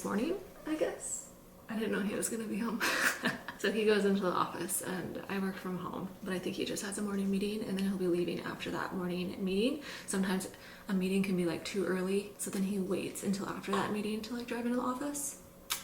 this morning, I guess. I didn't know he was gonna be home. So he goes into the office and I work from home, but I think he just has a morning meeting and then he'll be leaving after that morning meeting. Sometimes a meeting can be like too early, so then he waits until after that meeting to like drive into the office.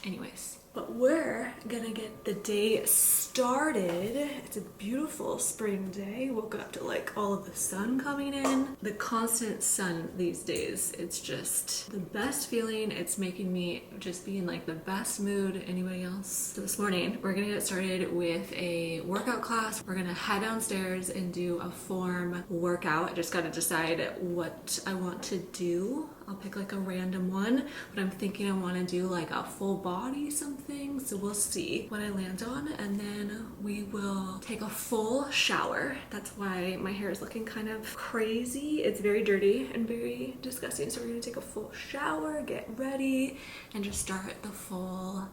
Anyways, but we're gonna get the day started. It's a beautiful spring day. Woke up to like all of the sun coming in. The constant sun these days, it's just the best feeling. It's making me just be in like the best mood. Anybody else? So this morning, we're gonna get started with a workout class. We're gonna head downstairs and do a form workout. I just gotta decide what I want to do. I'll pick like a random one, but I'm thinking I want to do like a full body something, so we'll see what I land on, and then we will take a full shower. That's why my hair is looking kind of crazy. It's very dirty and very disgusting, so we're gonna take a full shower, get ready, and just start the full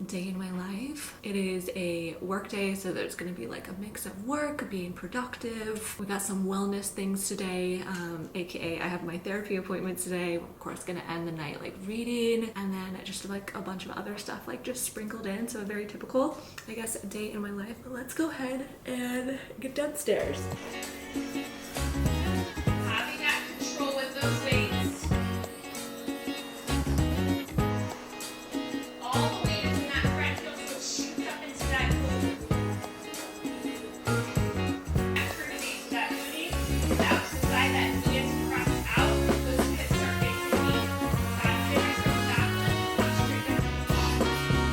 day in my life. It is a work day, so there's gonna be like a mix of work, being productive. We got some wellness things today, aka I have my therapy appointment today. We're of course gonna end the night like reading, and then just like a bunch of other stuff like just sprinkled in, so a very typical, I guess, day in my life. But let's go ahead and get downstairs. Having that control with those weights. All the weight is in that front heel, so it shoots up into that glute. After the base of that booty, out to the side, that knee is crossed out, those hips are facing me. Back finish from that one, straight up.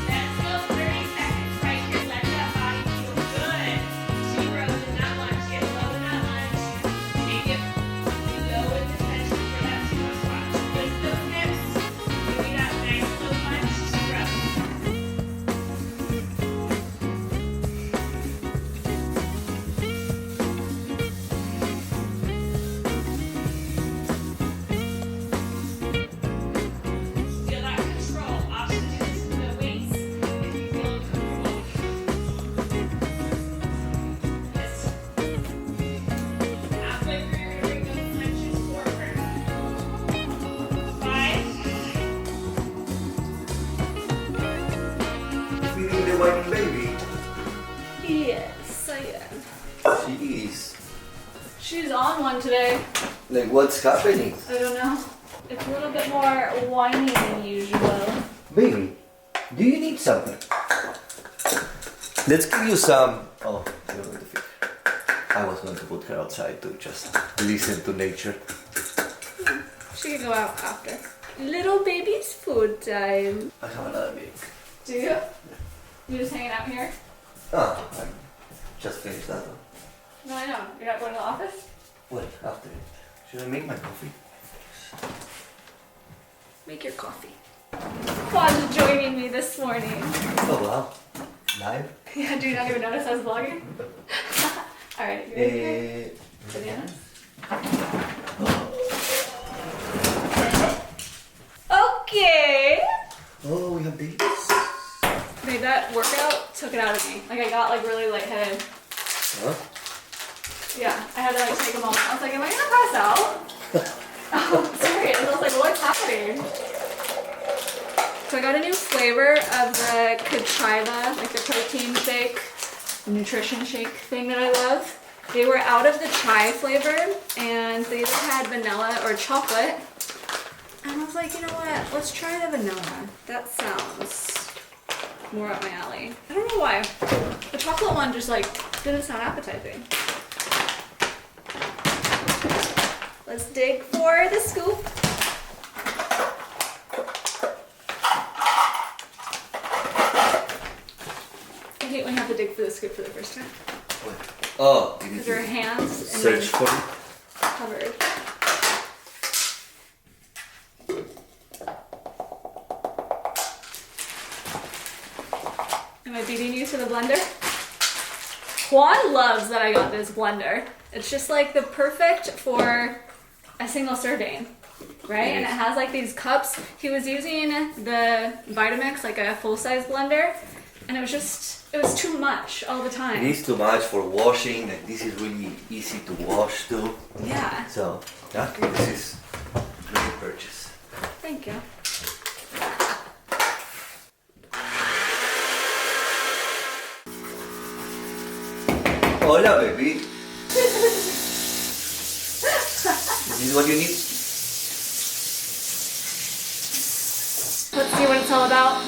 Let's go 30 seconds right here. Let that body feel good. 2 rows in that lunge. Get low in that lunge. Take it low in the tension for that 2 row squat. Lift those hips. Give me that nice low lunge. 2 rows. Feel that control. Option to this with the weights if you feel uncomfortable. Yes. Halfway through, you're gonna bring those lunges forward. 5. Feeding the white baby. Yes, I am. She is. She's on one today. Like, what's happening? I don't know. It's a little bit more whiny than usual. Baby, do you need something? Let's give you some. Oh, you're going to feed. I was going to put her outside to just listen to nature. She can go out after. Little baby's food time. I have another baby. Do you? You just hanging out here? Oh, I just finished that one. No, I know. You're not going to the office? Well, after it. Should I make my coffee? Make your coffee. Juan's joining me this morning. Oh, wow. Live? Yeah, do you not even notice I was vlogging? Alright, you ready? Bananas? Okay! Oh, we have babies. Made that workout, took it out of me. Like I got like really lightheaded. Huh? Yeah, I had to like take a moment. I was like, am I gonna pass out? Oh, serious. I was like, what's happening? So I got a new flavor of the Carissa, like the protein shake, nutrition shake thing that I love. They were out of the chai flavor and they either had vanilla or chocolate. And I was like, you know what? Let's try the vanilla. That sounds more up my alley. I don't know why. The chocolate one just like didn't sound appetizing. Let's dig for the scoop. I hate when you have to dig for the scoop for the first time. Oh, Because your hands and search for it. covered. Am I beating you to the blender? Juan loves that I got this blender. It's just like the perfect for a single serving, right? And it has like these cups. He was using the Vitamix, like a full-size blender, and it was too much all the time. It is too much for washing, and this is really easy to wash too. Yeah. So, yeah, this is a great purchase. Thank you. Hola, baby. Is this what you need? Let's see what it's all about.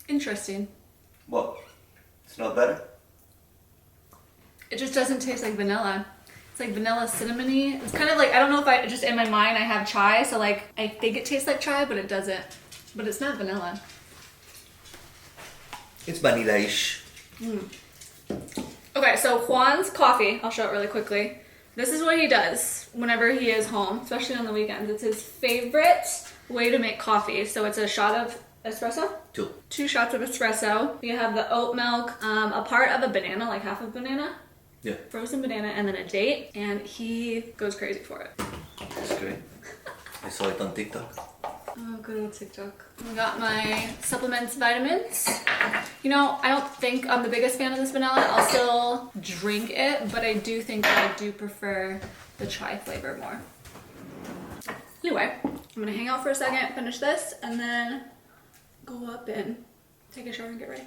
Interesting. What? It's not better? It just doesn't taste like vanilla. It's like vanilla cinnamony. It's kind of like, I don't know if I just in my mind I have chai, so like I think it tastes like chai, but it doesn't. But it's not vanilla. It's vanilla-ish. Okay, so Juan's coffee, I'll show it really quickly. This is what he does whenever he is home, especially on the weekends. It's his favorite way to make coffee. So it's a shot of espresso? 2 shots of espresso. You have the oat milk, a part of a banana, like half a banana. Yeah. Frozen banana, and then a date. And he goes crazy for it. That's great. I saw it on TikTok. Oh, good old TikTok. I got my supplements, vitamins. You know, I don't think I'm the biggest fan of this vanilla. I'll still drink it, but I do think that I do prefer the chai flavor more. Anyway, I'm gonna hang out for a second, finish this, and then go up and take a shower and get ready.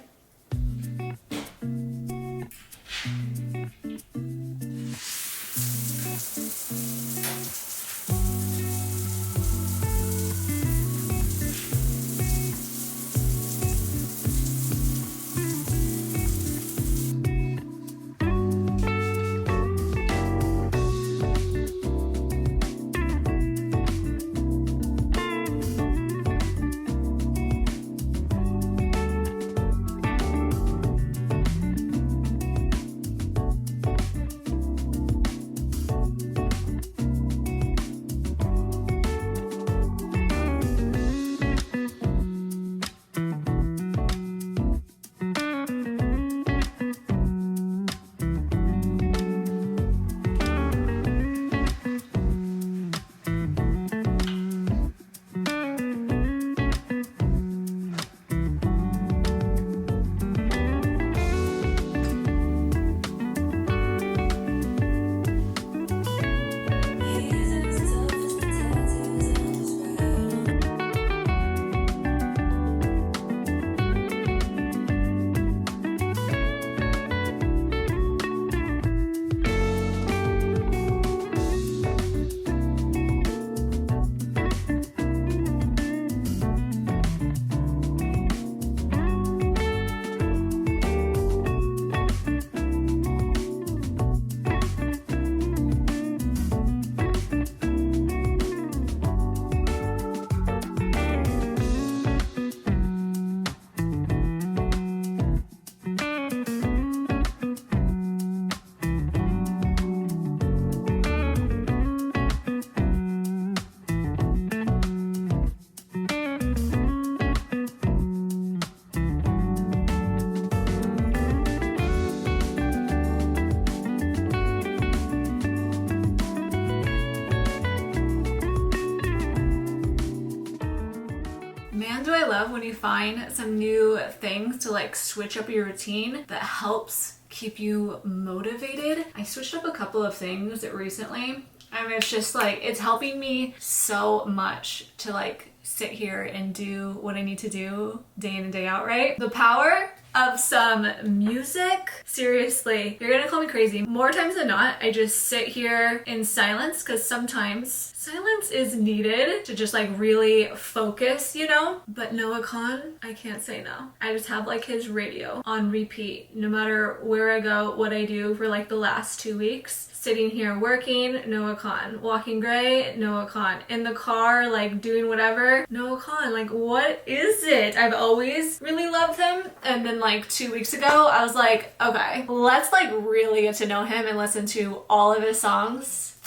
Man, do I love when you find some new things to like switch up your routine that helps keep you motivated. I switched up a couple of things recently. I mean, it's just like, it's helping me so much to like sit here and do what I need to do day in and day out, right? The power of some music. Seriously, you're gonna call me crazy. More times than not, I just sit here in silence because sometimes silence is needed to just like really focus, you know? But Noah Khan, I can't say no. I just have like his radio on repeat, no matter where I go, what I do for like the last 2 weeks. Sitting here working, Noah Khan. Walking gray, Noah Khan. In the car, like doing whatever, Noah Khan. Like, what is it? I've always really loved him. And then like 2 weeks ago, I was like, okay, let's like really get to know him and listen to all of his songs.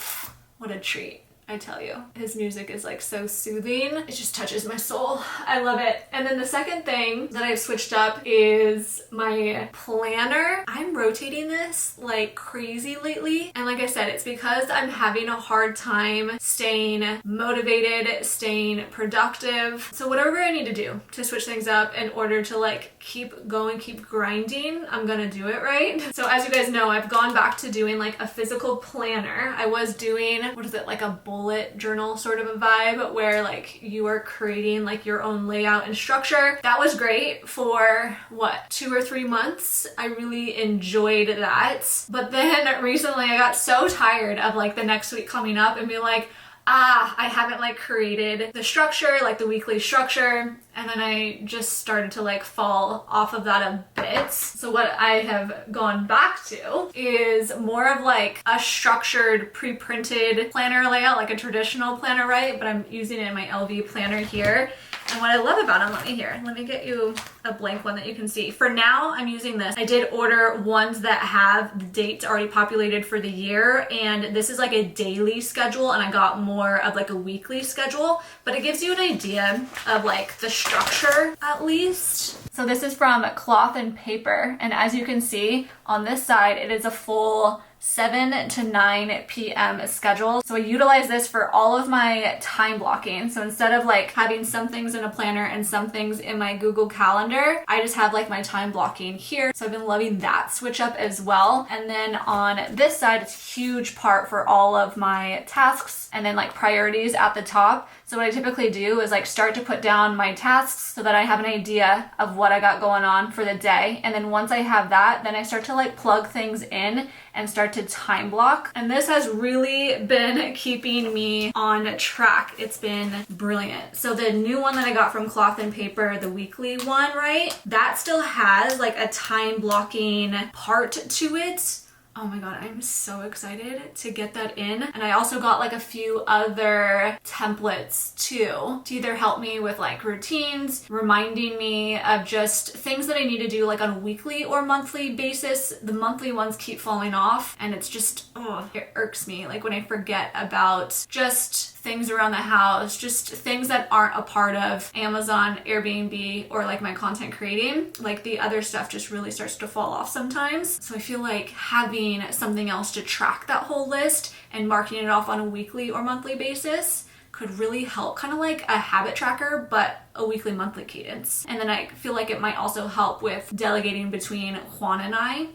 What a treat. I tell you, his music is like so soothing. It just touches my soul. I love it. And then the second thing that I've switched up is my planner. I'm rotating this like crazy lately. And like I said, it's because I'm having a hard time staying motivated, staying productive. So whatever I need to do to switch things up in order to like keep going, keep grinding, I'm gonna do it, right? So as you guys know, I've gone back to doing like a physical planner. I was doing, what is it, like a bullet bullet journal sort of a vibe where like you are creating like your own layout and structure. That was great for what, 2 or 3 months. I really enjoyed that. But then recently I got so tired of like the next week coming up and being like, I haven't like created the structure, like the weekly structure. And then I just started to like fall off of that a bit. So what I have gone back to is more of like a structured pre-printed planner layout, like a traditional planner, right? But I'm using it in my LV planner here. And what I love about them, let me get you a blank one that you can see. For now, I'm using this. I did order ones that have the dates already populated for the year, and this is like a daily schedule, and I got more of like a weekly schedule, but it gives you an idea of like the structure at least. So this is from Cloth and Paper, and as you can see on this side, it is a full 7 to 9 p.m. schedule. So I utilize this for all of my time blocking. So instead of like having some things in a planner and some things in my Google Calendar, I just have like my time blocking here. So I've been loving that switch up as well. And then on this side, it's a huge part for all of my tasks and then like priorities at the top. So what I typically do is like start to put down my tasks so that I have an idea of what I got going on for the day. And then once I have that, then I start to like plug things in and start to time block. And this has really been keeping me on track. It's been brilliant. So the new one that I got from Cloth and Paper, the weekly one, right? That still has like a time blocking part to it. Oh my god, I'm so excited to get that in. And I also got like a few other templates too to either help me with like routines, reminding me of just things that I need to do like on a weekly or monthly basis. The monthly ones keep falling off, and it's just, it irks me like when I forget about just things around the house, just things that aren't a part of Amazon, Airbnb, or like my content creating. Like the other stuff just really starts to fall off sometimes. So I feel like having something else to track that whole list and marking it off on a weekly or monthly basis could really help, kind of like a habit tracker, but a weekly monthly cadence. And then I feel like it might also help with delegating between Juan and I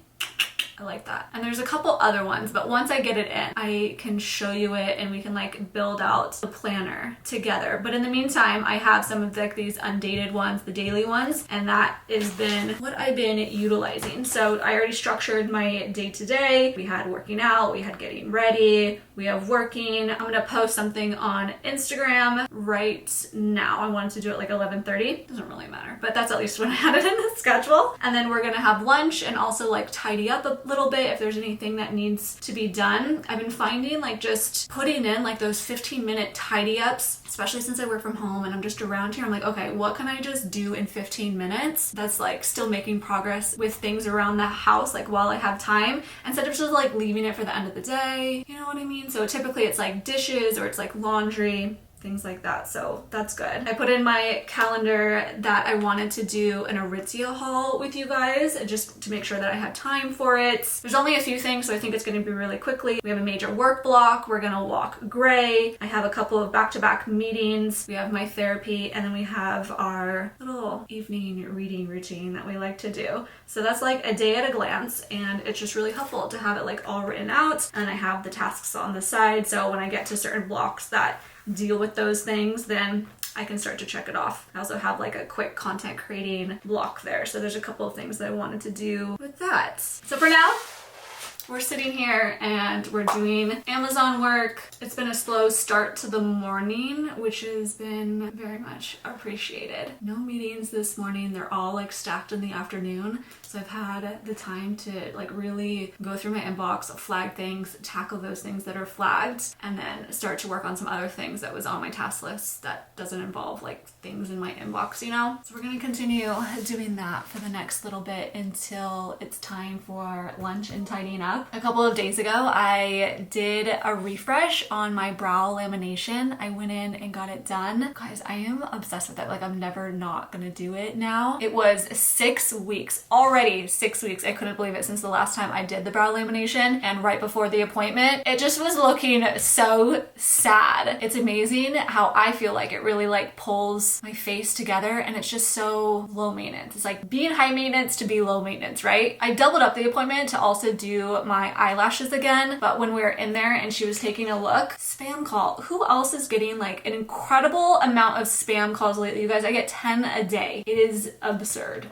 like that. And there's a couple other ones, but once I get it in, I can show you it and we can like build out the planner together. But in the meantime, I have some of like these undated ones, the daily ones, and that has been what I've been utilizing. So I already structured my day to day. We had working out, we had getting ready, we have working. I'm gonna post something on Instagram right now. I wanted to do it like 11:30. Doesn't really matter, but that's at least when I had it in the schedule. And then we're gonna have lunch and also like tidy up a little bit if there's anything that needs to be done. I've been finding like just putting in like those 15-minute tidy ups, especially since I work from home and I'm just around here. I'm like, okay, what can I just do in 15 minutes that's like still making progress with things around the house, like while I have time, instead of just like leaving it for the end of the day. You know what I mean? So typically it's like dishes or it's like laundry, things like that. So that's good. I put in my calendar that I wanted to do an Aritzia haul with you guys just to make sure that I had time for it. There's only a few things, so I think it's going to be really quickly. We have a major work block. We're going to walk gray. I have a couple of back-to-back meetings. We have my therapy, and then we have our little evening reading routine that we like to do. So that's like a day at a glance, and it's just really helpful to have it like all written out. And I have the tasks on the side, so when I get to certain blocks that deal with those things, then I can start to check it off. I also have like a quick content creating block there. So there's a couple of things that I wanted to do with that. So for now, we're sitting here and we're doing Amazon work. It's been a slow start to the morning, which has been very much appreciated. No meetings this morning. They're all like stacked in the afternoon. So I've had the time to like really go through my inbox, flag things, tackle those things that are flagged, and then start to work on some other things that was on my task list that doesn't involve like things in my inbox, you know? So we're gonna continue doing that for the next little bit until it's time for lunch and tidying up. A couple of days ago, I did a refresh on my brow lamination. I went in and got it done. Guys, I am obsessed with it. Like I'm never not gonna do it now. It was 6 weeks, already 6 weeks. I couldn't believe it since the last time I did the brow lamination, and right before the appointment, it just was looking so sad. It's amazing how I feel like it really like pulls my face together, and it's just so low maintenance. It's like being high maintenance to be low maintenance, right? I doubled up the appointment to also do my eyelashes again, but when we were in there and she was taking a look, spam call. Who else is getting like an incredible amount of spam calls lately? You guys, I get 10 a day. It is absurd.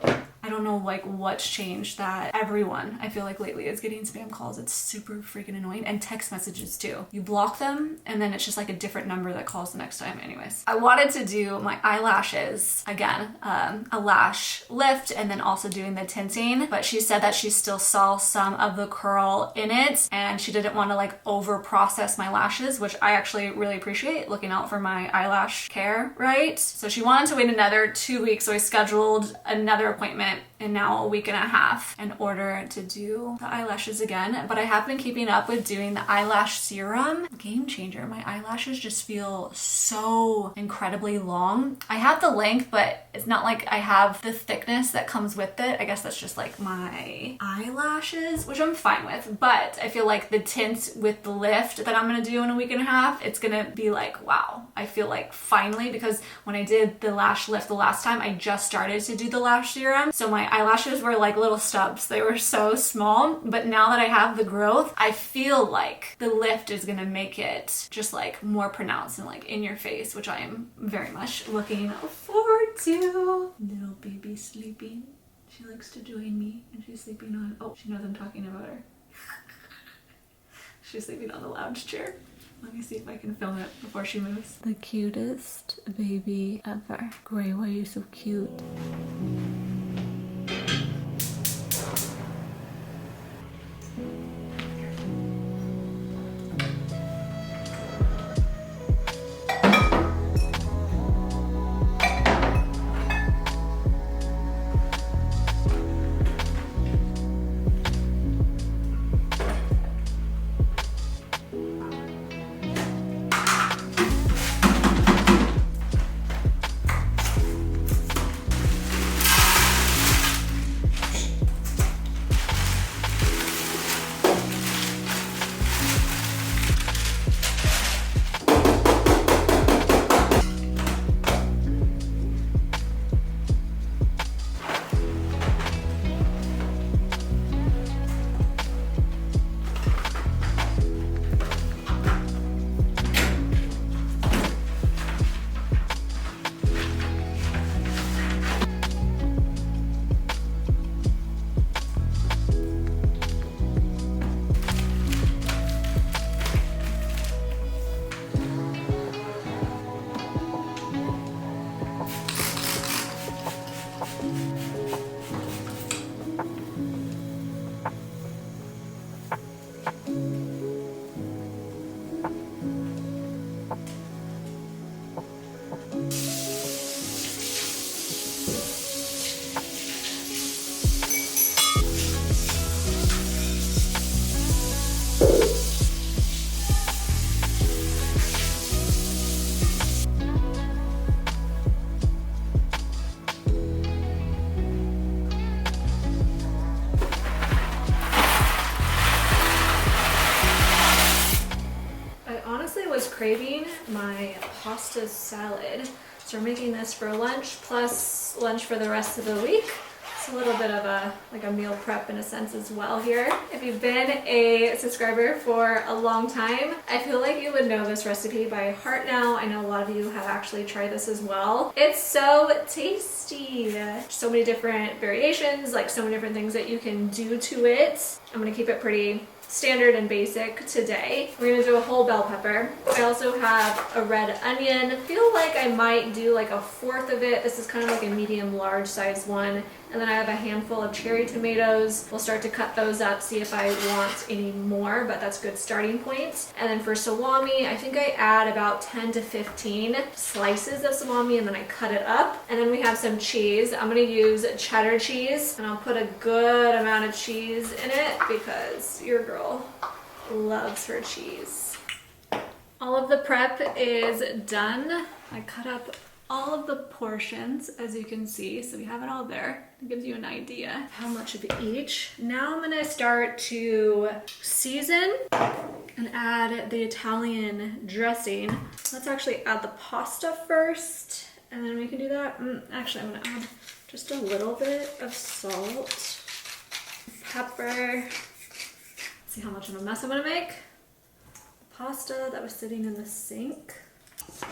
I don't know like what's changed that everyone I feel like lately is getting spam calls. It's super freaking annoying. And text messages too. You block them and then it's just like a different number that calls the next time. Anyways, I wanted to do my eyelashes again, a lash lift and then also doing the tinting, but she said that she still saw some of the curl in it and she didn't want to like over process my lashes, which I actually really appreciate, looking out for my eyelash care, right? So she wanted to wait another 2 weeks, so I scheduled another appointment in now a week and a half in order to do the eyelashes again. But I have been keeping up with doing the eyelash serum. Game changer. My eyelashes just feel so incredibly long. I have the length, but it's not like I have the thickness that comes with it. I guess that's just like my eyelashes, which I'm fine with. But I feel like the tint with the lift that I'm gonna do in a week and a half, it's gonna be like, wow. I feel like finally, because when I did the lash lift the last time, I just started to do the lash serum. So my eyelashes were like little stubs. They were so small, but now that I have the growth, I feel like the lift is gonna make it just like more pronounced and like in your face, which I am very much looking forward to. Little baby sleeping. She likes to join me and she's sleeping on, oh, she knows I'm talking about her. She's sleeping on the lounge chair. Let me see if I can film it before she moves. The cutest baby ever. Gray, why are you so cute? Craving my pasta salad, so we're making this for lunch plus lunch for the rest of the week. It's a little bit of a meal prep in a sense as well here. If you've been a subscriber for a long time, I feel like you would know this recipe by heart now. I know a lot of you have actually tried this as well. It's so tasty. So many different variations, like so many different things that you can do to it. I'm gonna keep it pretty standard and basic today. We're gonna do a whole bell pepper. I also have a red onion. I feel like I might do like a fourth of it. This is kind of like a medium large size one. And then I have a handful of cherry tomatoes. We'll start to cut those up, see if I want any more, but that's a good starting point. And then for salami, I think I add about 10 to 15 slices of salami and then I cut it up. And then we have some cheese. I'm gonna use cheddar cheese and I'll put a good amount of cheese in it because your girl loves her cheese. All of the prep is done. I cut up all of the portions, as you can see, so we have it all there. It gives you an idea how much of each. Now I'm gonna start to season and add the Italian dressing. Let's actually add the pasta first, and then we can do that. Actually, I'm gonna add just a little bit of salt, pepper, See how much of a mess I'm gonna make. Pasta that was sitting in the sink.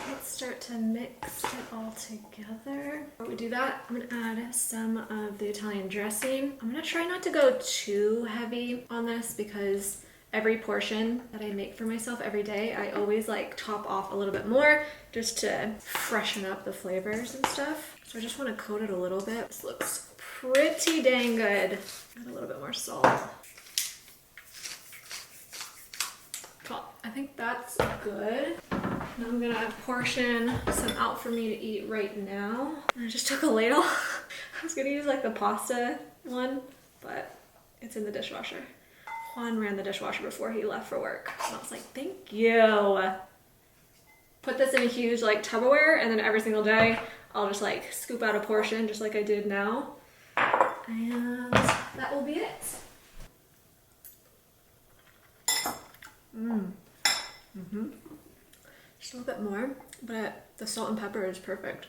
Let's start to mix it all together. Before we do that, I'm gonna add some of the Italian dressing. I'm gonna try not to go too heavy on this because every portion that I make for myself every day, I always like top off a little bit more just to freshen up the flavors and stuff. So I just want to coat it a little bit. This looks pretty dang good. Add a little bit more salt. Cool. I think that's good. Now I'm gonna portion some out for me to eat right now. I just took a ladle. I was gonna use like the pasta one, but it's in the dishwasher. Juan ran the dishwasher before he left for work. And I was like, thank you. Put this in a huge like Tupperware, and then every single day I'll just like scoop out a portion just like I did now. And that will be it. Just a little bit more, but the salt and pepper is perfect.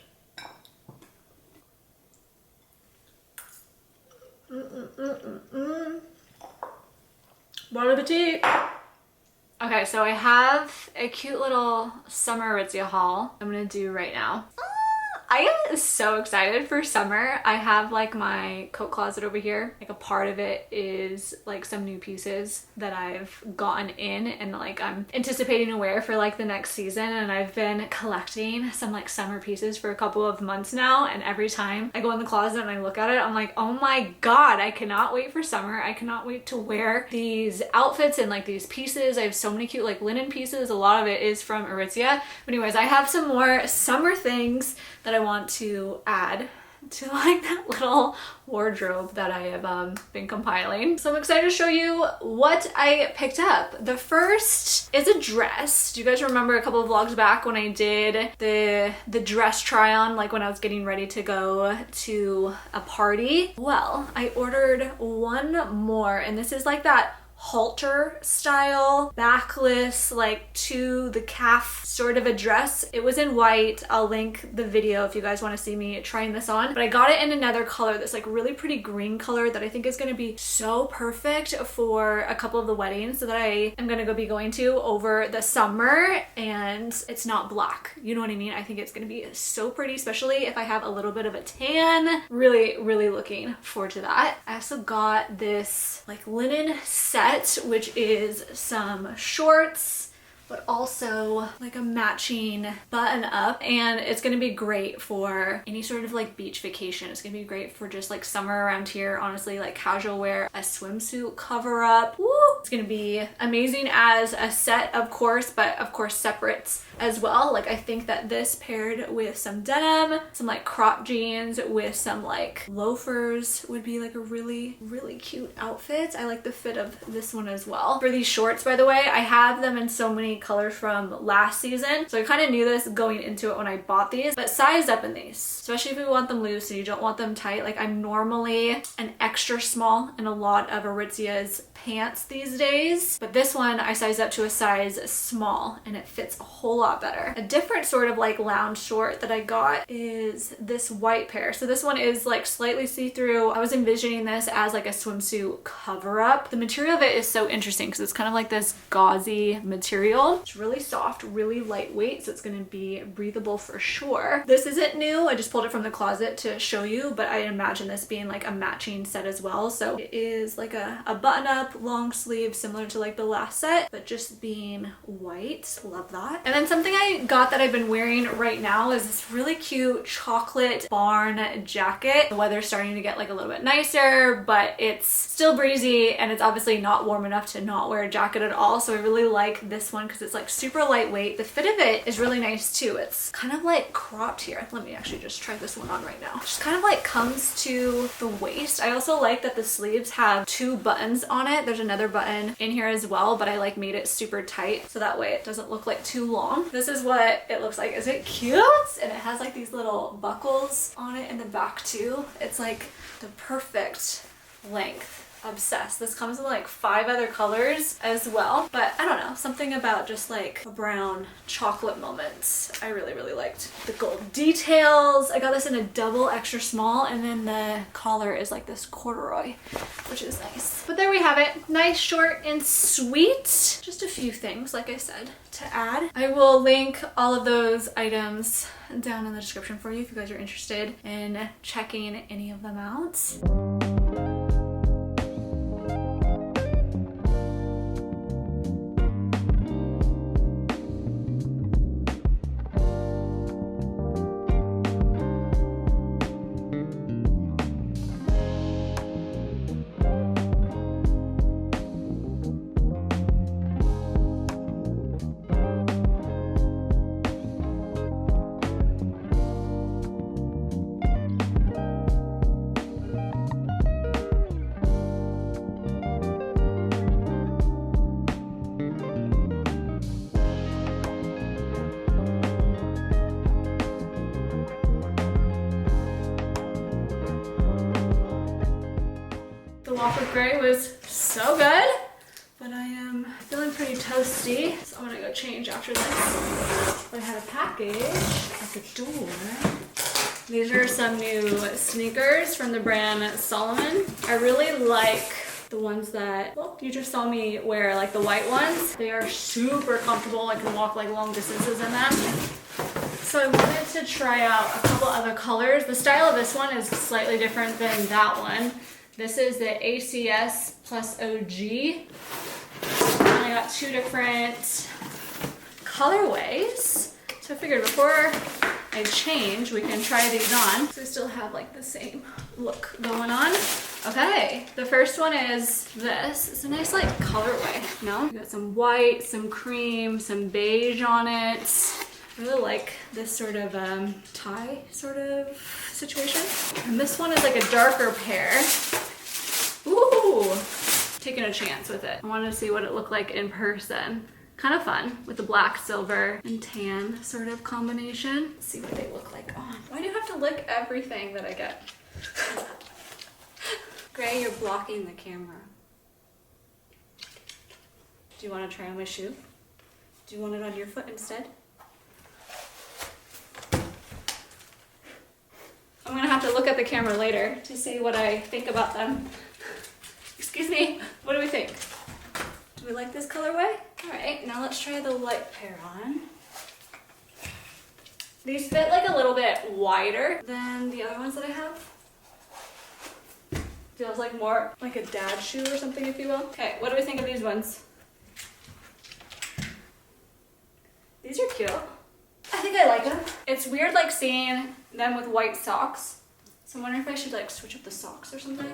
Bon appetit! Okay, so I have a cute little summer Aritzia haul I'm gonna do right now. I am so excited for summer. I have like my coat closet over here. Like a part of it is like some new pieces that I've gotten in and like I'm anticipating to wear for like the next season, and I've been collecting some like summer pieces for a couple of months now, and every time I go in the closet and I look at it, I'm like, oh my god, I cannot wait for summer. I cannot wait to wear these outfits and like these pieces. I have so many cute like linen pieces. A lot of it is from Aritzia. But anyways, I have some more summer things that I want to add to like that little wardrobe that I have been compiling. So I'm excited to show you what I picked up. The first is a dress. Do you guys remember a couple of vlogs back when I did the dress try on, like when I was getting ready to go to a party? Well, I ordered one more, and this is like that halter style backless like to the calf sort of a dress. It was in white. I'll link the video if you guys want to see me trying this on, but I got it in another color, this like really pretty green color that I think is going to be so perfect for a couple of the weddings that I am going to be going to over the summer, and it's not black, you know what I mean? I think it's going to be so pretty, especially if I have a little bit of a tan. Really looking forward to that. I also got this like linen set, which is some shorts, but also like a matching button up, and it's gonna be great for any sort of like beach vacation. It's gonna be great for just like summer around here, honestly, like casual wear, a swimsuit cover up. Woo! It's gonna be amazing as a set, of course, but of course separate as well. Like I think that this paired with some denim, some like crop jeans with some like loafers would be like a really cute outfit. I like the fit of this one as well. For these shorts, by the way, I have them in so many colors from last season, so I kind of knew this going into it when I bought these, but size up in these, especially if you want them loose and you don't want them tight. Like I'm normally an extra small in a lot of Aritzia's pants these days, but this one I sized up to a size small and it fits a whole lot better. A different sort of like lounge short that I got is this white pair. So this one is like slightly see-through. I was envisioning this as like a swimsuit cover up. The material of it is so interesting because it's kind of like this gauzy material. It's really soft, really lightweight, so it's going to be breathable for sure. This isn't new. I just pulled it from the closet to show you, but I imagine this being like a matching set as well. So it is like a button-up long sleeve similar to like the last set, but just being white. Love that. And then something I got that I've been wearing right now is this really cute chocolate barn jacket. The weather's starting to get like a little bit nicer, but it's still breezy and it's obviously not warm enough to not wear a jacket at all. So I really like this one because it's like super lightweight. The fit of it is really nice too. It's kind of like cropped here. Let me actually just try this one on right now. It just kind of like comes to the waist. I also like that the sleeves have 2 buttons on it. There's another button in here as well, but I like made it super tight so that way it doesn't look like too long. This is what it looks like. Is it cute? And it has like these little buckles on it in the back too. It's like the perfect length. Obsessed. This comes in like 5 other colors as well, but I don't know, something about just like a brown chocolate moments I really liked. The gold details, I got this in a double extra small, and then the collar is like this corduroy, which is nice. But there we have it, nice, short and sweet. Just a few things, like I said, to add. I will link all of those items down in the description for you if you guys are interested in checking any of them out. The waffle gray was so good, but I am feeling pretty toasty, so I'm gonna go change after this. But I had a package at the door. These are some new sneakers from the brand Solomon. I really like the ones that, well, you just saw me wear, like the white ones. They are super comfortable. I can walk like long distances in them. So I wanted to try out a couple other colors. The style of this one is slightly different than that one. This is the ACS plus OG. And I got 2 different colorways. So I figured before I change, we can try these on. So we still have like the same look going on. Okay, the first one is this. It's a nice like colorway, no? We got some white, some cream, some beige on it. I really like this sort of tie sort of situation. And this one is like a darker pair. Ooh, taking a chance with it. I wanted to see what it looked like in person. Kind of fun with the black, silver, and tan sort of combination. Let's see what they look like on. Why do you have to lick everything that I get? Gray, you're blocking the camera. Do you want to try on my shoe? Do you want it on your foot instead? I'm gonna have to look at the camera later to see what I think about them. Excuse me, what do we think? Do we like this colorway? All right, now let's try the light pair on. These fit like a little bit wider than the other ones that I have. Feels like more like a dad shoe or something, if you will. Okay, what do we think of these ones? These are cute. I think I like them. It's weird like seeing them with white socks. So I'm wondering if I should like switch up the socks or something.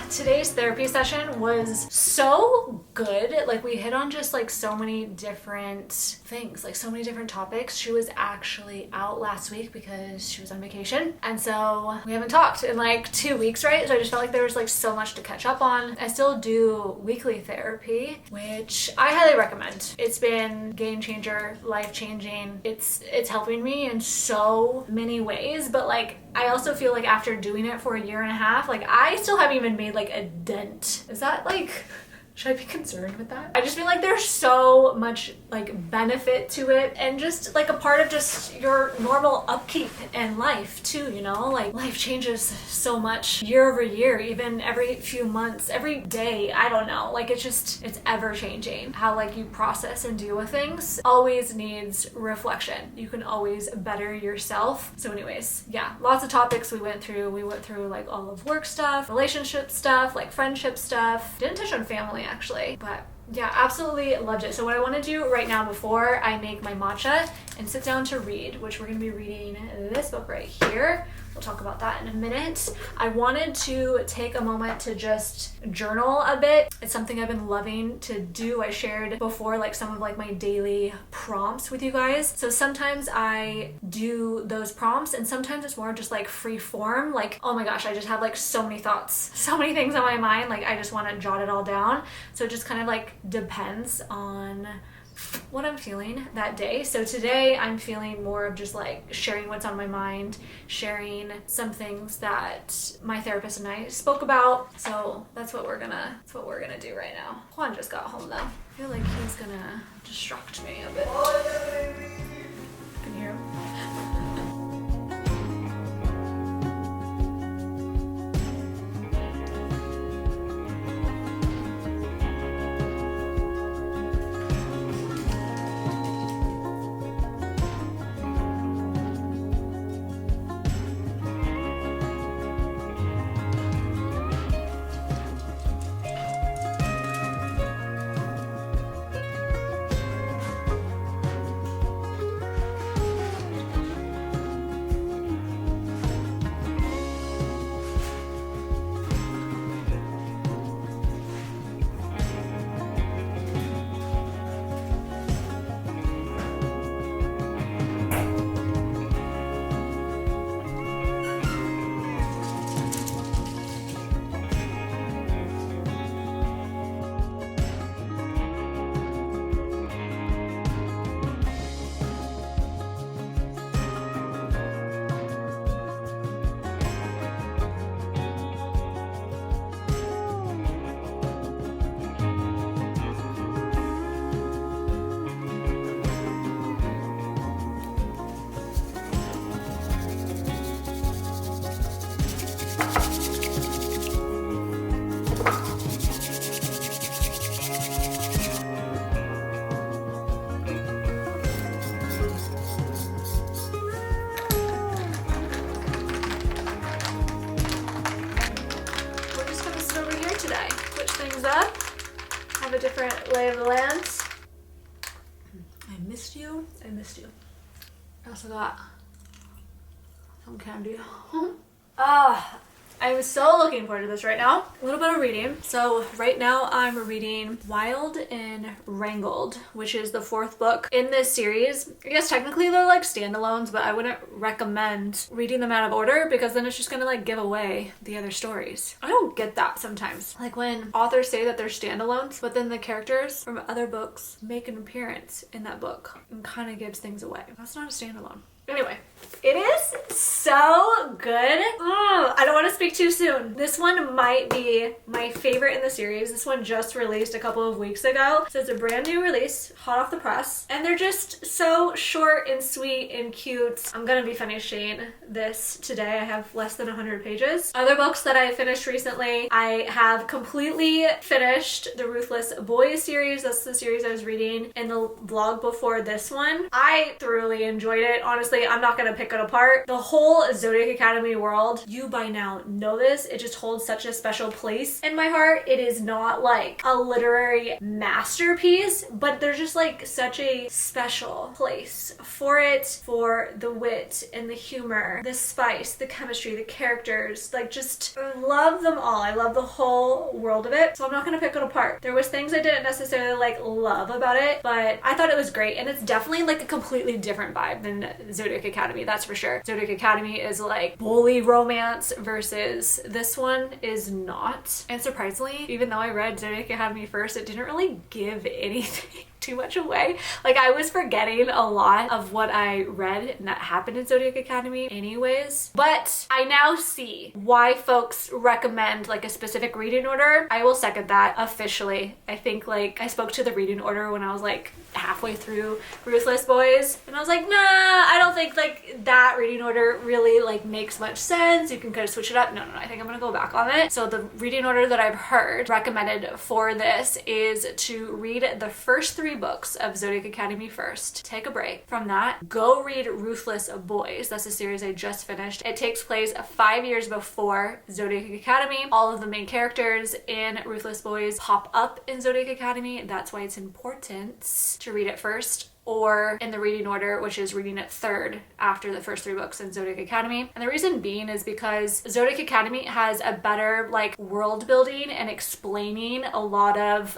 Today's therapy session was so good. Like we hit on just like so many different things, like so many different topics. She was actually out last week because she was on vacation. And so we haven't talked in like 2 weeks, right? So I just felt like there was like so much to catch up on. I still do weekly therapy, which I highly recommend. It's been game changer, life changing. It's helping me in so many ways, but like I also feel like after doing it for a year and a half, like I still haven't even made like a dent. Is that like, should I be concerned with that? I just feel like there's so much like benefit to it, and just like a part of just your normal upkeep in life too, you know? Like life changes so much year over year, even every few months, every day, I don't know. Like it's ever changing. How like you process and deal with things always needs reflection. You can always better yourself. So anyways, yeah, lots of topics we went through. We went through like all of work stuff, relationship stuff, like friendship stuff. Didn't touch on family actually, but yeah, absolutely loved it. So what I want to do right now before I make my matcha and sit down to read, which we're going to be reading this book right here. We'll talk about that in a minute. I wanted to take a moment to just journal a bit. It's something I've been loving to do. I shared before like some of like my daily prompts with you guys. So sometimes I do those prompts and sometimes it's more just like free form. Like, oh my gosh, I just have like so many thoughts, so many things on my mind. Like I just want to jot it all down. So it just kind of like depends on what I'm feeling that day. So today I'm feeling more of just like sharing what's on my mind, sharing some things that my therapist and I spoke about. So that's what we're gonna do right now. Juan just got home though. I feel like he's gonna distract me a bit. Can you hear him? Have a different lay of the land. I missed you. I also got some candy. I'm so looking forward to this right now. A little bit of reading. So right now I'm reading Wild and Wrangled, which is the 4th book in this series. I guess technically they're like standalones, but I wouldn't recommend reading them out of order because then it's just gonna like give away the other stories. I don't get that sometimes. Like when authors say that they're standalones, but then the characters from other books make an appearance in that book and kind of gives things away. That's not a standalone. Anyway, it is so good. I don't want to speak too soon. This one might be my favorite in the series. This one just released a couple of weeks ago. So it's a brand new release, hot off the press. And they're just so short and sweet and cute. I'm going to be finishing this today. I have less than 100 pages. Other books that I finished recently, I have completely finished the Ruthless Boys series. That's the series I was reading in the vlog before this one. I thoroughly enjoyed it. Honestly, I'm not gonna pick it apart. The whole Zodiac Academy world, you by now know this, it just holds such a special place in my heart. It is not like a literary masterpiece, but there's just like such a special place for it, for the wit and the humor, the spice, the chemistry, the characters, like just I love them all. I love the whole world of it. So I'm not gonna pick it apart. There was things I didn't necessarily like love about it, but I thought it was great, and it's definitely like a completely different vibe than Zodiac Academy, that's for sure. Zodiac Academy is like bully romance versus this one is not. And surprisingly, even though I read Zodiac Academy first, it didn't really give anything. too much away. Like I was forgetting a lot of what I read and that happened in Zodiac Academy anyways. But I now see why folks recommend like a specific reading order. I will second that officially. I think like I spoke to the reading order when I was like halfway through Ruthless Boys and I was like, nah, I don't think like that reading order really like makes much sense. You can kind of switch it up. No, I think I'm gonna go back on it. So the reading order that I've heard recommended for this is to read the first 3 books of Zodiac Academy first, take a break from that, go read Ruthless Boys. That's a series I just finished. It takes place 5 years before Zodiac Academy. All of the main characters in Ruthless Boys pop up in Zodiac Academy. That's why it's important to read it first, or in the reading order, which is reading it third after the first 3 books in Zodiac Academy. And the reason being is because Zodiac Academy has a better like world building and explaining a lot of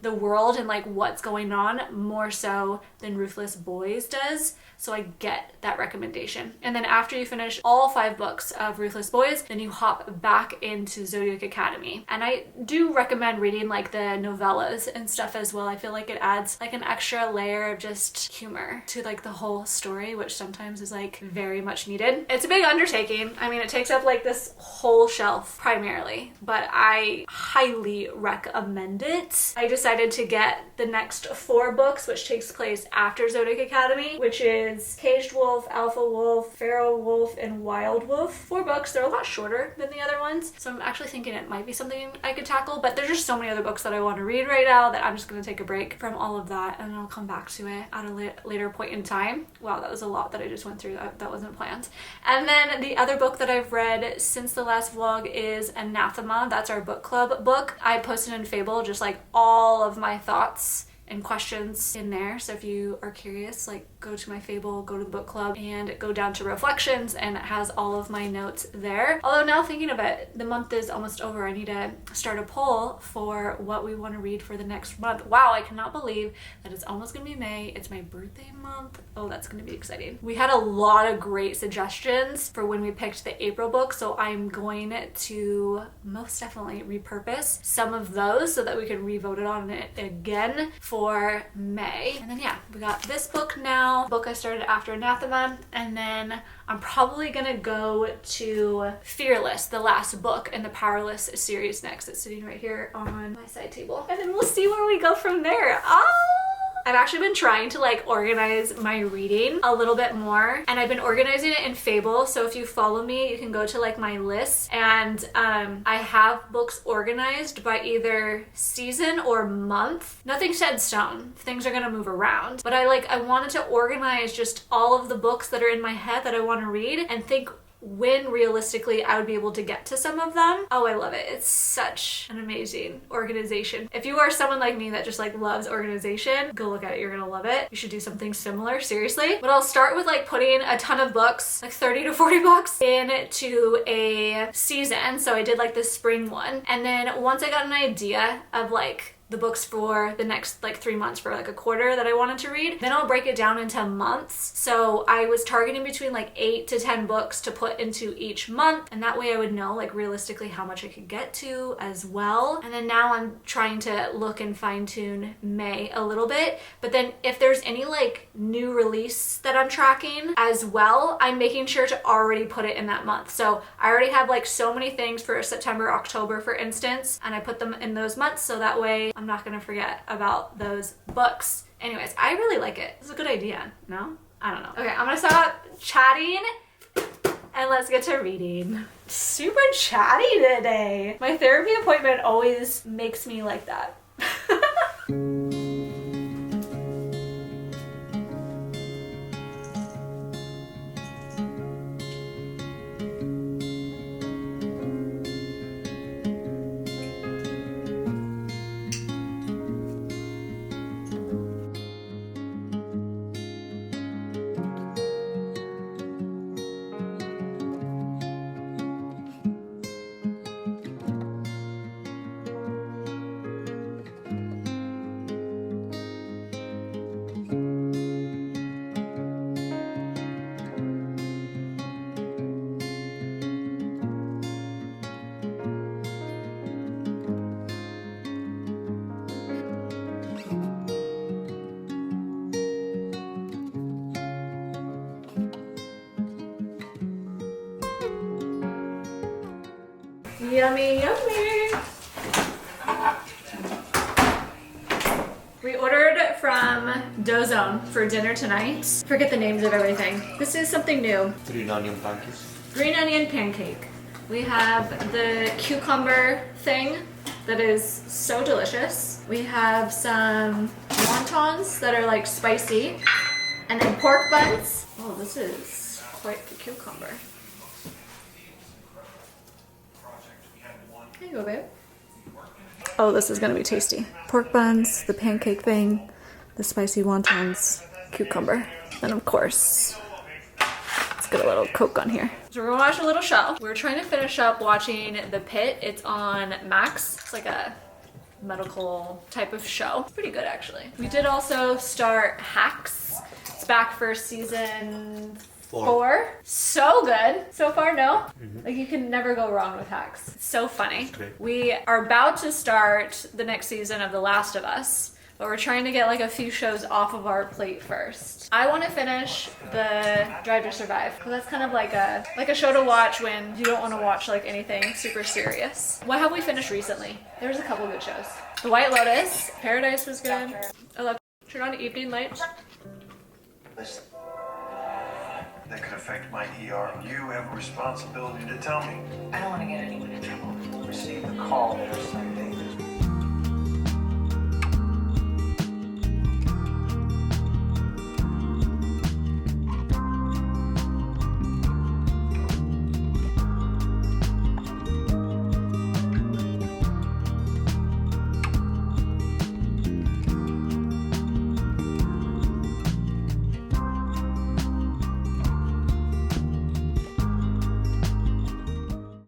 the world and like what's going on more so than Ruthless Boys does. So I get that recommendation. And then after you finish all 5 books of Ruthless Boys, then you hop back into Zodiac Academy. And I do recommend reading like the novellas and stuff as well. I feel like it adds like an extra layer of just humor to like the whole story, which sometimes is like very much needed. It's a big undertaking. I mean, it takes up like this whole shelf primarily, but I highly recommend it. I decided to get the next 4 books, which takes place after Zodiac Academy, which is Caged Wolf, Alpha Wolf, Feral Wolf, and Wild Wolf. 4 books. They're a lot shorter than the other ones, so I'm actually thinking it might be something I could tackle, but there's just so many other books that I want to read right now that I'm just going to take a break from all of that and I'll come back to it at a later point in time. Wow, that was a lot that I just went through. That wasn't planned. And then the other book that I've read since the last vlog is Anathema. That's our book club book. I posted in Fable just like all of my thoughts and questions in there. So if you are curious, like go to my Fable, go to the book club, and go down to reflections, and it has all of my notes there. Although now thinking of it, the month is almost over. I need to start a poll for what we want to read for the next month. Wow, I cannot believe that it's almost gonna be May. It's my birthday month. Oh, that's gonna be exciting. We had a lot of great suggestions for when we picked the April book, so I'm going to most definitely repurpose some of those so that we can re-vote it on it again for May. And then yeah, we got this book now, book I started after Anathema, and then I'm probably gonna go to Fearless, the last book in the Powerless series next. It's sitting right here on my side table, and then we'll see where we go from there. I've actually been trying to like organize my reading a little bit more, and I've been organizing it in Fable. So if you follow me, you can go to like my list, and I have books organized by either season or month. Nothing set in stone. Things are gonna move around, but I wanted to organize just all of the books that are in my head that I want to read and think when realistically I would be able to get to some of them. Oh, I love it. It's such an amazing organization. If you are someone like me that just like loves organization, go look at it. You're gonna love it. You should do something similar, seriously. But I'll start with like putting a ton of books, like 30 to 40 books into a season. So I did like this spring one. And then once I got an idea of like the books for the next like 3 months, for like a quarter that I wanted to read, then I'll break it down into months. So I was targeting between like 8 to 10 books to put into each month, and that way I would know like realistically how much I could get to as well. And then now I'm trying to look and fine tune May a little bit, but then if there's any like new release that I'm tracking as well, I'm making sure to already put it in that month. So I already have like so many things for September, October, for instance, and I put them in those months so that way I'm not gonna forget about those books. Anyways, I really like it. It's a good idea, no? I don't know. Okay, I'm gonna stop chatting and let's get to reading. Super chatty today. My therapy appointment always makes me like that. Yummy, yummy. We ordered from Dozone for dinner tonight. Forget the names of everything. This is something new. Green onion pancakes. Green onion pancake. We have the cucumber thing that is so delicious. We have some wontons that are like spicy. And then pork buns. Oh, this is quite the cucumber. There you go, babe. Oh, this is gonna be tasty. Pork buns, the pancake thing, the spicy wontons, cucumber, and of course, let's get a little Coke on here. So we're gonna watch a little show. We're trying to finish up watching The Pit. It's on Max. It's like a medical type of show. It's pretty good, actually. We did also start Hacks. It's back for season 4. So good. So far, no? Like, you can never go wrong with Hacks. It's so funny. Great. We are about to start the next season of The Last of Us, but we're trying to get like a few shows off of our plate first. I want to finish the Drive to Survive, because that's kind of like a show to watch when you don't want to watch like anything super serious. What have we finished recently? There's a couple good shows. The White Lotus, Paradise was good. I love. Turn on evening lights. Listen, that could affect my ER. You have a responsibility to tell me. I don't want to get anyone in trouble. Received the call that our son